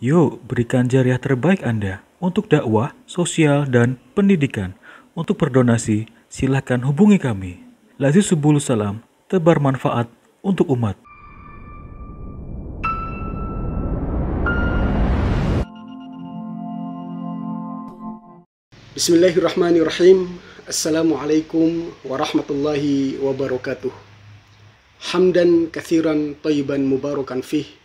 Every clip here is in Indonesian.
Yuk, berikan jariah terbaik Anda untuk dakwah, sosial, dan pendidikan. Untuk berdonasi, silakan hubungi kami. Lazis Subul Salam, tebar manfaat untuk umat. Bismillahirrahmanirrahim. Assalamualaikum warahmatullahi wabarakatuh. Hamdan kathiran tayyiban mubarakan fih.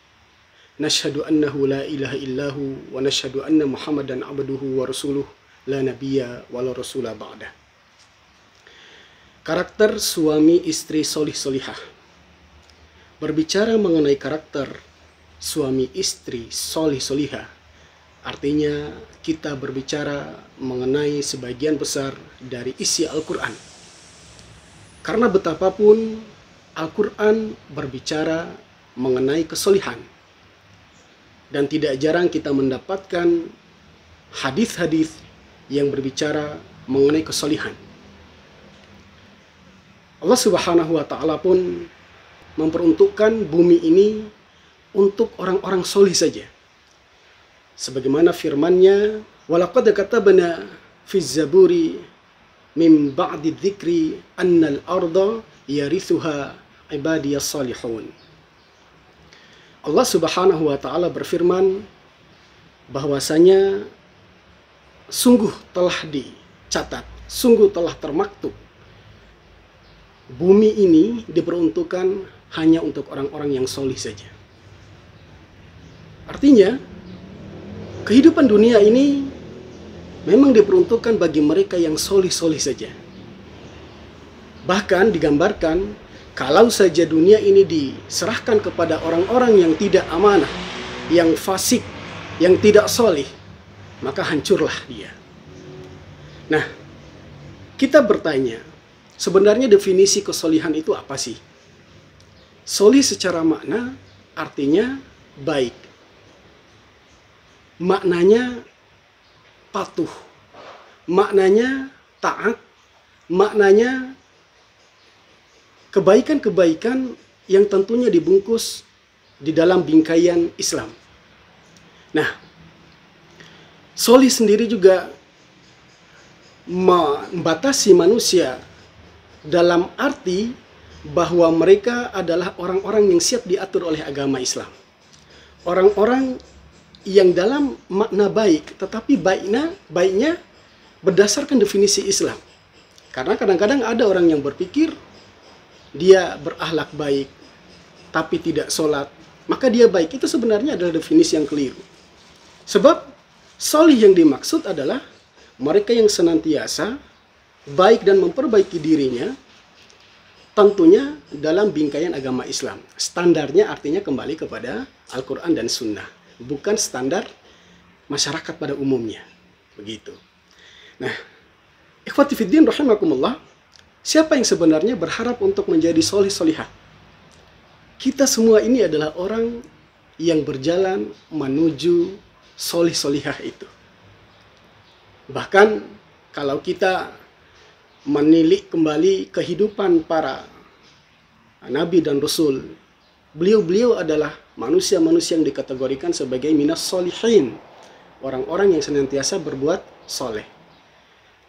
Nashhadu annahu la ilaha illahu wa nashhadu anna Muhammadan abduhu wa rasuluh la nabiyya wa la rasula ba'dah. Karakter suami istri solih solihah. Berbicara mengenai karakter suami istri solih solihah, artinya kita berbicara mengenai sebagian besar dari isi Al-Quran. Karena betapapun Al-Quran berbicara mengenai kesolihan. Dan tidak jarang kita mendapatkan hadis-hadis yang berbicara mengenai kesolihan. Allah Subhanahu wa Ta'ala pun memperuntukkan bumi ini untuk orang-orang solih saja. Sebagaimana firman-Nya, "Walaqad katabna fi zaburi min ba'di dzikri annal arda yarithuha ibadiyas salihun." Allah Subhanahu wa Ta'ala berfirman bahwasanya sungguh telah dicatat, sungguh telah termaktub bumi ini diperuntukkan hanya untuk orang-orang yang solih saja. Artinya kehidupan dunia ini memang diperuntukkan bagi mereka yang solih-solih saja. Bahkan digambarkan, kalau saja dunia ini diserahkan kepada orang-orang yang tidak amanah, yang fasik, yang tidak solih, maka hancurlah dia. Nah, kita bertanya, sebenarnya definisi kesolihan itu apa sih? Solih secara makna artinya baik. Maknanya patuh, maknanya taat, maknanya kebaikan-kebaikan yang tentunya dibungkus di dalam bingkaian Islam. Nah, solih sendiri juga membatasi manusia dalam arti bahwa mereka adalah orang-orang yang siap diatur oleh agama Islam. Orang-orang yang dalam makna baik, tetapi baiknya berdasarkan definisi Islam. Karena kadang-kadang ada orang yang berpikir dia berakhlak baik, tapi tidak sholat, maka dia baik. Itu sebenarnya adalah definisi yang keliru. Sebab solih yang dimaksud adalah mereka yang senantiasa baik dan memperbaiki dirinya, tentunya dalam bingkaian agama Islam. Standarnya artinya kembali kepada Al-Quran dan Sunnah, bukan standar masyarakat pada umumnya. Begitu. Nah, ikhwati fiddin rahimakumullah, siapa yang sebenarnya berharap untuk menjadi solih solihah? Kita semua ini adalah orang yang berjalan menuju solih solihah itu. Bahkan kalau kita menilik kembali kehidupan para nabi dan rasul, beliau-beliau adalah manusia-manusia yang dikategorikan sebagai minas solihin, orang-orang yang senantiasa berbuat soleh.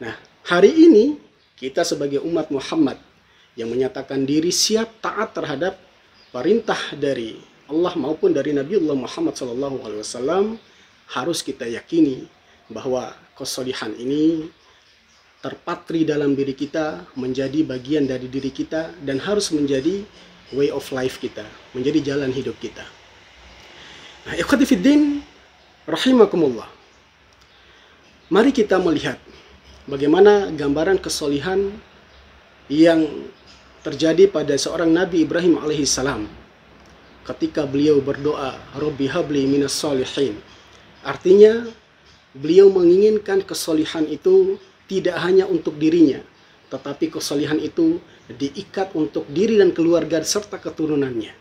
Nah, hari ini kita sebagai umat Muhammad yang menyatakan diri siap taat terhadap perintah dari Allah maupun dari Nabiullah Muhammad SAW, harus kita yakini bahwa kesolihan ini terpatri dalam diri kita, menjadi bagian dari diri kita, dan harus menjadi way of life kita, menjadi jalan hidup kita. Nah, ikhwati fiddin rahimakumullah, mari kita melihat bagaimana gambaran kesolihan yang terjadi pada seorang Nabi Ibrahim alaihissalam ketika beliau berdoa, Rabbi habli minas solihin. Artinya beliau menginginkan kesolihan itu tidak hanya untuk dirinya, tetapi kesolihan itu diikat untuk diri dan keluarga serta keturunannya.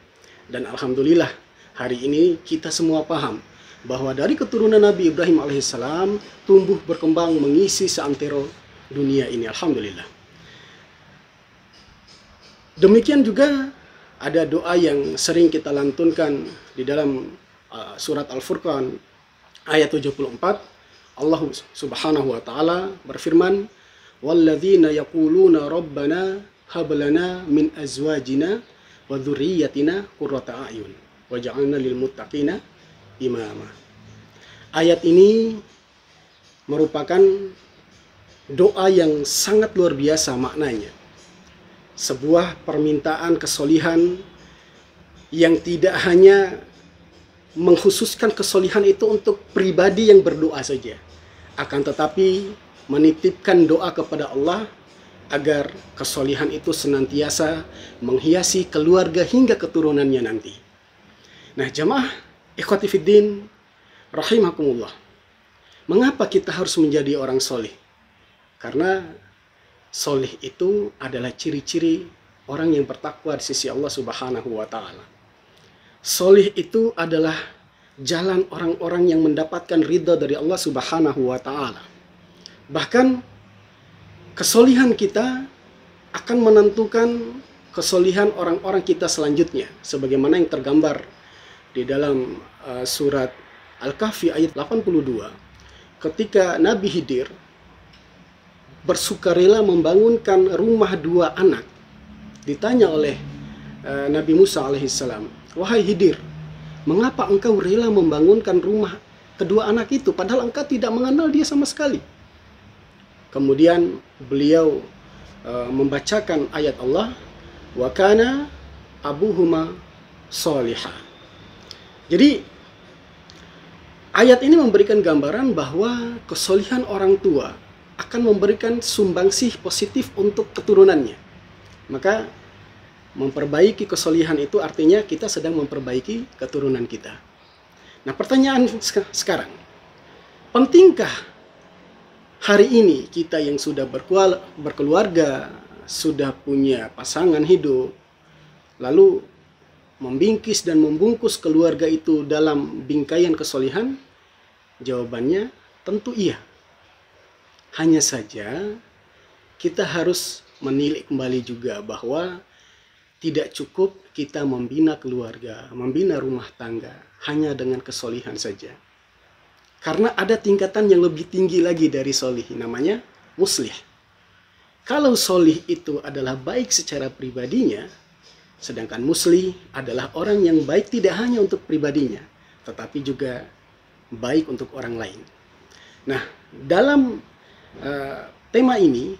Dan alhamdulillah hari ini kita semua paham bahwa dari keturunan Nabi Ibrahim alaihissalam tumbuh berkembang mengisi seantero dunia ini, alhamdulillah. Demikian juga ada doa yang sering kita lantunkan di dalam surat Al-Furqan, ayat 74, Allah Subhanahu wa taala berfirman, "Walladzina yaquluna rabbana hab lana min azwajina wa dzurriyyatina qurrata a'yun waj'alna lil muttaqina imama." Ayat ini merupakan doa yang sangat luar biasa maknanya. Sebuah permintaan kesolihan yang tidak hanya mengkhususkan kesolihan itu untuk pribadi yang berdoa saja, akan tetapi menitipkan doa kepada Allah agar kesolihan itu senantiasa menghiasi keluarga hingga keturunannya nanti. Nah, jamaah ikhwati fiddin rahimakumullah, mengapa kita harus menjadi orang solih? Karena solih itu adalah ciri-ciri orang yang bertakwa di sisi Allah Subhanahu wa taala. Solih itu adalah jalan orang-orang yang mendapatkan ridha dari Allah Subhanahu wa taala. Bahkan kesolihan kita akan menentukan kesolihan orang-orang kita selanjutnya, sebagaimana yang tergambar di dalam surat Al-Kahfi ayat 82, ketika Nabi Khidir bersukarela membangunkan rumah dua anak. Ditanya oleh Nabi Musa alaihissalam, "Wahai Khidir, mengapa engkau rela membangunkan rumah kedua anak itu padahal engkau tidak mengenal dia sama sekali?" Kemudian beliau membacakan ayat Allah, "Wa kana abuhuma sholihah." Jadi ayat ini memberikan gambaran bahwa kesolihan orang tua akan memberikan sumbangsih positif untuk keturunannya. Maka memperbaiki kesolihan itu artinya kita sedang memperbaiki keturunan kita. Nah, pertanyaan sekarang, pentingkah hari ini kita yang sudah berkeluarga, sudah punya pasangan hidup, lalu membingkis dan membungkus keluarga itu dalam bingkaian kesolihan? Jawabannya tentu iya. Hanya saja kita harus menilik kembali juga bahwa tidak cukup kita membina keluarga, membina rumah tangga hanya dengan kesolihan saja. Karena ada tingkatan yang lebih tinggi lagi dari solih, namanya muslih. Kalau solih itu adalah baik secara pribadinya, sedangkan muslih adalah orang yang baik tidak hanya untuk pribadinya, tetapi juga baik untuk orang lain. Nah, dalam tema ini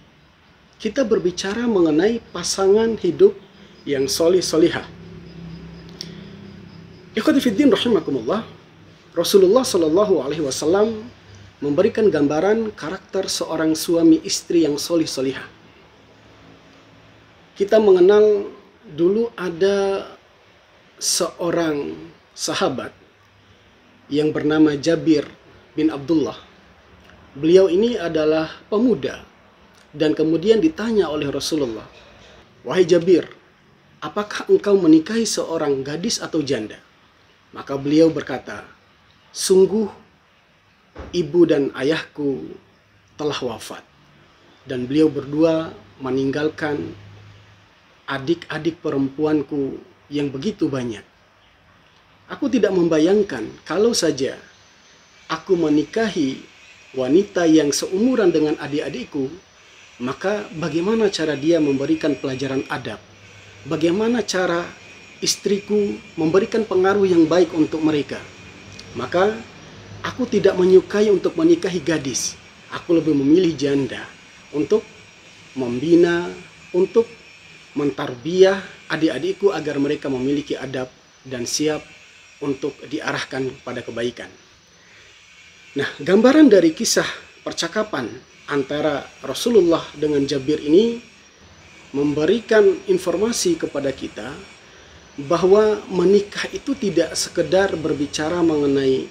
kita berbicara mengenai pasangan hidup yang solih-solihah. Ikhwati fiddin rahimakumullah, Rasulullah Shallallahu Alaihi Wasallam memberikan gambaran karakter seorang suami istri yang solih-solihah. Kita mengenal dulu ada seorang sahabat yang bernama Jabir bin Abdullah. Beliau ini adalah pemuda dan kemudian ditanya oleh Rasulullah, "Wahai Jabir, apakah engkau menikahi seorang gadis atau janda?" Maka beliau berkata, "Sungguh ibu dan ayahku telah wafat dan beliau berdua meninggalkan adik-adik perempuanku yang begitu banyak. Aku tidak membayangkan kalau saja aku menikahi wanita yang seumuran dengan adik-adikku, maka bagaimana cara dia memberikan pelajaran adab? Bagaimana cara istriku memberikan pengaruh yang baik untuk mereka? Maka aku tidak menyukai untuk menikahi gadis. Aku lebih memilih janda untuk membina, untuk mentarbiyah adik-adikku agar mereka memiliki adab dan siap untuk diarahkan pada kebaikan." Nah, gambaran dari kisah percakapan antara Rasulullah dengan Jabir ini memberikan informasi kepada kita bahwa menikah itu tidak sekedar berbicara mengenai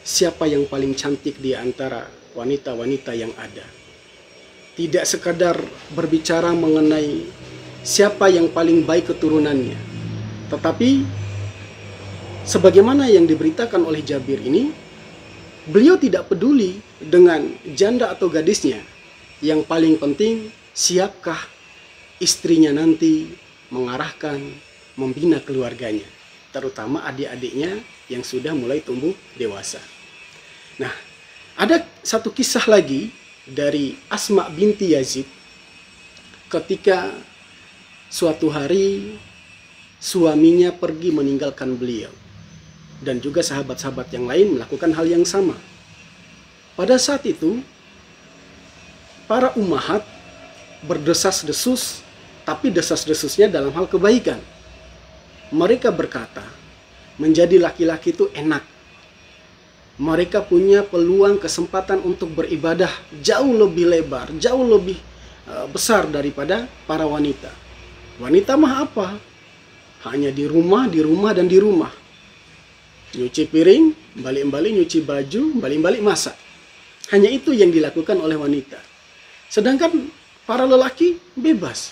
siapa yang paling cantik di antara wanita-wanita yang ada. Tidak sekadar berbicara mengenai siapa yang paling baik keturunannya. Tetapi sebagaimana yang diberitakan oleh Jabir ini, beliau tidak peduli dengan janda atau gadisnya. Yang paling penting, siapkah istrinya nanti mengarahkan, membina keluarganya, terutama adik-adiknya yang sudah mulai tumbuh dewasa. Nah, ada satu kisah lagi dari Asma binti Yazid ketika suatu hari suaminya pergi meninggalkan beliau. Dan juga sahabat-sahabat yang lain melakukan hal yang sama. Pada saat itu, para ummahat berdesas-desus, tapi desas-desusnya dalam hal kebaikan. Mereka berkata, menjadi laki-laki itu enak. Mereka punya peluang kesempatan untuk beribadah jauh lebih lebar, jauh lebih besar daripada para wanita. Wanita mah apa? Hanya di rumah, dan di rumah. Nyuci piring, balik-balik nyuci baju, balik-balik masak. Hanya itu yang dilakukan oleh wanita. Sedangkan para lelaki bebas.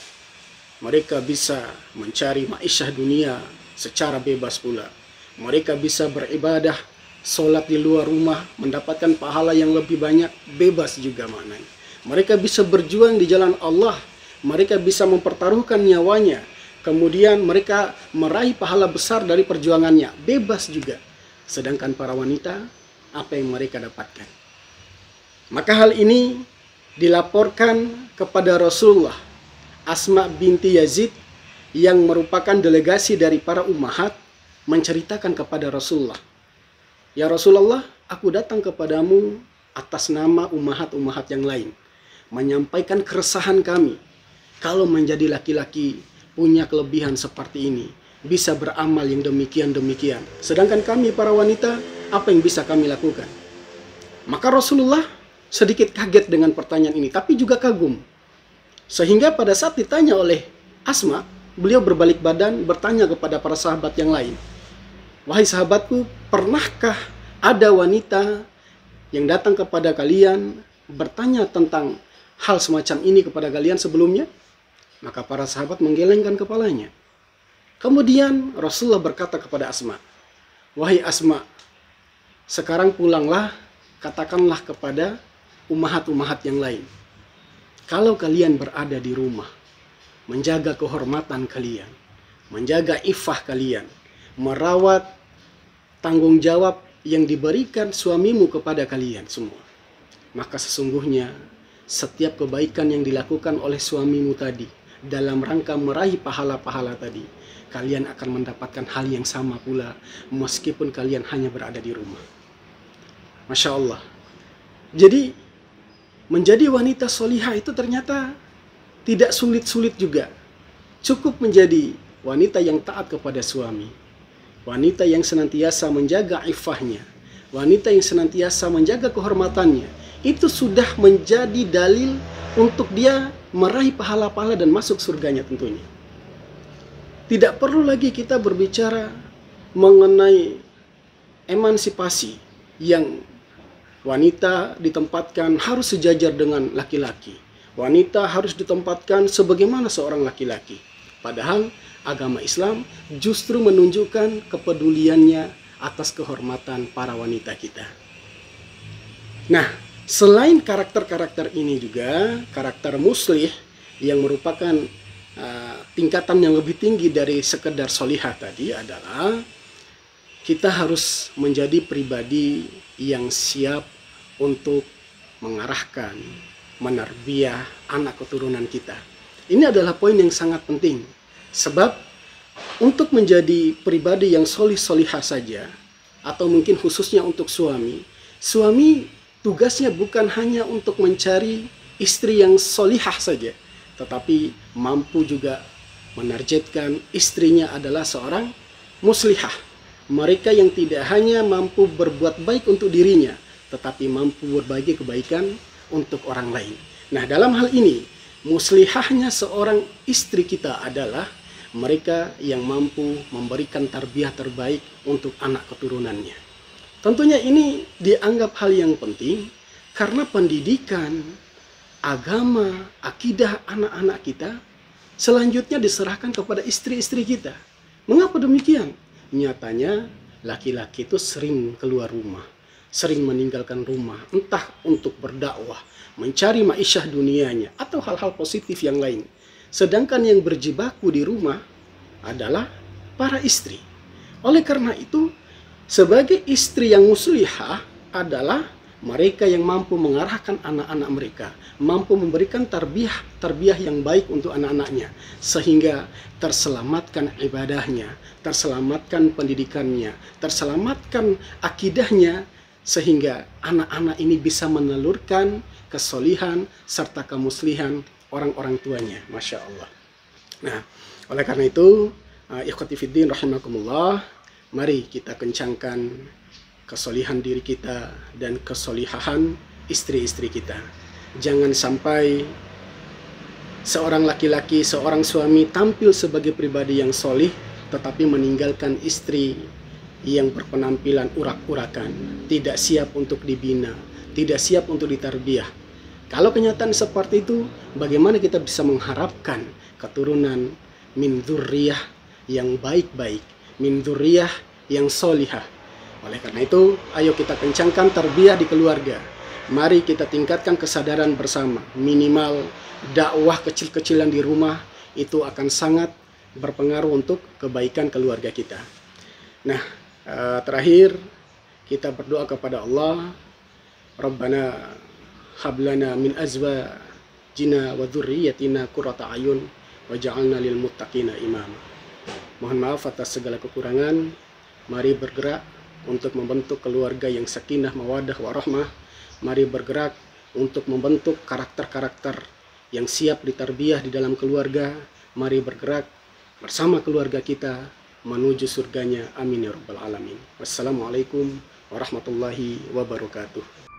Mereka bisa mencari ma'isyah dunia secara bebas pula. Mereka bisa beribadah, sholat di luar rumah, mendapatkan pahala yang lebih banyak, bebas juga maknanya. Mereka bisa berjuang di jalan Allah. Mereka bisa mempertaruhkan nyawanya. Kemudian mereka meraih pahala besar dari perjuangannya, bebas juga. Sedangkan para wanita, apa yang mereka dapatkan? Maka hal ini dilaporkan kepada Rasulullah. Asma binti Yazid yang merupakan delegasi dari para ummahat menceritakan kepada Rasulullah. Ya Rasulullah, aku datang kepadamu atas nama ummahat-ummahat yang lain. Menyampaikan keresahan kami. Kalau menjadi laki-laki punya kelebihan seperti ini, bisa beramal yang demikian-demikian. Sedangkan kami para wanita, apa yang bisa kami lakukan? Maka Rasulullah sedikit kaget dengan pertanyaan ini, tapi juga kagum. Sehingga pada saat ditanya oleh Asma, beliau berbalik badan bertanya kepada para sahabat yang lain. Wahai sahabatku, pernahkah ada wanita yang datang kepada kalian bertanya tentang hal semacam ini kepada kalian sebelumnya? Maka para sahabat menggelengkan kepalanya. Kemudian Rasulullah berkata kepada Asma, wahai Asma, sekarang pulanglah, katakanlah kepada ummahat-ummahat yang lain. Kalau kalian berada di rumah, menjaga kehormatan kalian, menjaga iffah kalian, merawat tanggung jawab yang diberikan suamimu kepada kalian semua, maka sesungguhnya setiap kebaikan yang dilakukan oleh suamimu tadi dalam rangka meraih pahala-pahala tadi, kalian akan mendapatkan hal yang sama pula meskipun kalian hanya berada di rumah. Masya Allah. Jadi menjadi wanita solihah itu ternyata tidak sulit-sulit juga. Cukup menjadi wanita yang taat kepada suami, wanita yang senantiasa menjaga iffahnya, wanita yang senantiasa menjaga kehormatannya. Itu sudah menjadi dalil untuk dia meraih pahala-pahala dan masuk surganya tentunya. Tidak perlu lagi kita berbicara mengenai emansipasi yang wanita ditempatkan harus sejajar dengan laki-laki. Wanita harus ditempatkan sebagaimana seorang laki-laki. Padahal agama Islam justru menunjukkan kepeduliannya atas kehormatan para wanita kita. Nah, selain karakter-karakter ini juga, karakter muslih yang merupakan tingkatan yang lebih tinggi dari sekedar solihah tadi adalah kita harus menjadi pribadi yang siap untuk mengarahkan, menarbiah anak keturunan kita. Ini adalah poin yang sangat penting. Sebab untuk menjadi pribadi yang solih-solihah saja, atau mungkin khususnya untuk suami tugasnya bukan hanya untuk mencari istri yang solihah saja, tetapi mampu juga menargetkan istrinya adalah seorang muslihah. Mereka yang tidak hanya mampu berbuat baik untuk dirinya, tetapi mampu berbagi kebaikan untuk orang lain. Nah, dalam hal ini, muslihahnya seorang istri kita adalah mereka yang mampu memberikan tarbiyah terbaik untuk anak keturunannya. Tentunya ini dianggap hal yang penting karena pendidikan, agama, akidah anak-anak kita selanjutnya diserahkan kepada istri-istri kita. Mengapa demikian? Nyatanya laki-laki itu sering keluar rumah, sering meninggalkan rumah, entah untuk berdakwah, mencari ma'isyah dunianya, atau hal-hal positif yang lain. Sedangkan yang berjibaku di rumah adalah para istri. Oleh karena itu, sebagai istri yang muslihah adalah mereka yang mampu mengarahkan anak-anak mereka, mampu memberikan tarbiyah yang baik untuk anak-anaknya, sehingga terselamatkan ibadahnya, terselamatkan pendidikannya, terselamatkan akidahnya, sehingga anak-anak ini bisa menelurkan kesolihan serta kemuslihan orang-orang tuanya. Masya Allah. Nah, oleh karena itu, ikhwati fiddin rahimakumullah, mari kita kencangkan kesolihan diri kita dan kesolihahan istri-istri kita. Jangan sampai seorang laki-laki, seorang suami tampil sebagai pribadi yang solih, tetapi meninggalkan istri yang berpenampilan urak-urakan, tidak siap untuk dibina, tidak siap untuk ditarbiyah. Kalau kenyataan seperti itu, bagaimana kita bisa mengharapkan keturunan min dzurriyyah yang baik-baik, min dzurriyyah yang solihah? Oleh karena itu, ayo kita kencangkan tarbiyah di keluarga. Mari kita tingkatkan kesadaran bersama. Minimal dakwah kecil-kecilan di rumah itu akan sangat berpengaruh untuk kebaikan keluarga kita. Nah, terakhir kita berdoa kepada Allah, Rabbana hablana min azwajina wa dzurriyyatina qurrata ayun waj'alna lil muttaqina imama. Mohon maaf atas segala kekurangan. Mari bergerak untuk membentuk keluarga yang sakinah, mawaddah, warahmah. Mari bergerak untuk membentuk karakter-karakter yang siap ditarbiyah di dalam keluarga. Mari bergerak bersama keluarga kita menuju surganya. Amin ya rabbal alamin. Wassalamualaikum warahmatullahi wabarakatuh.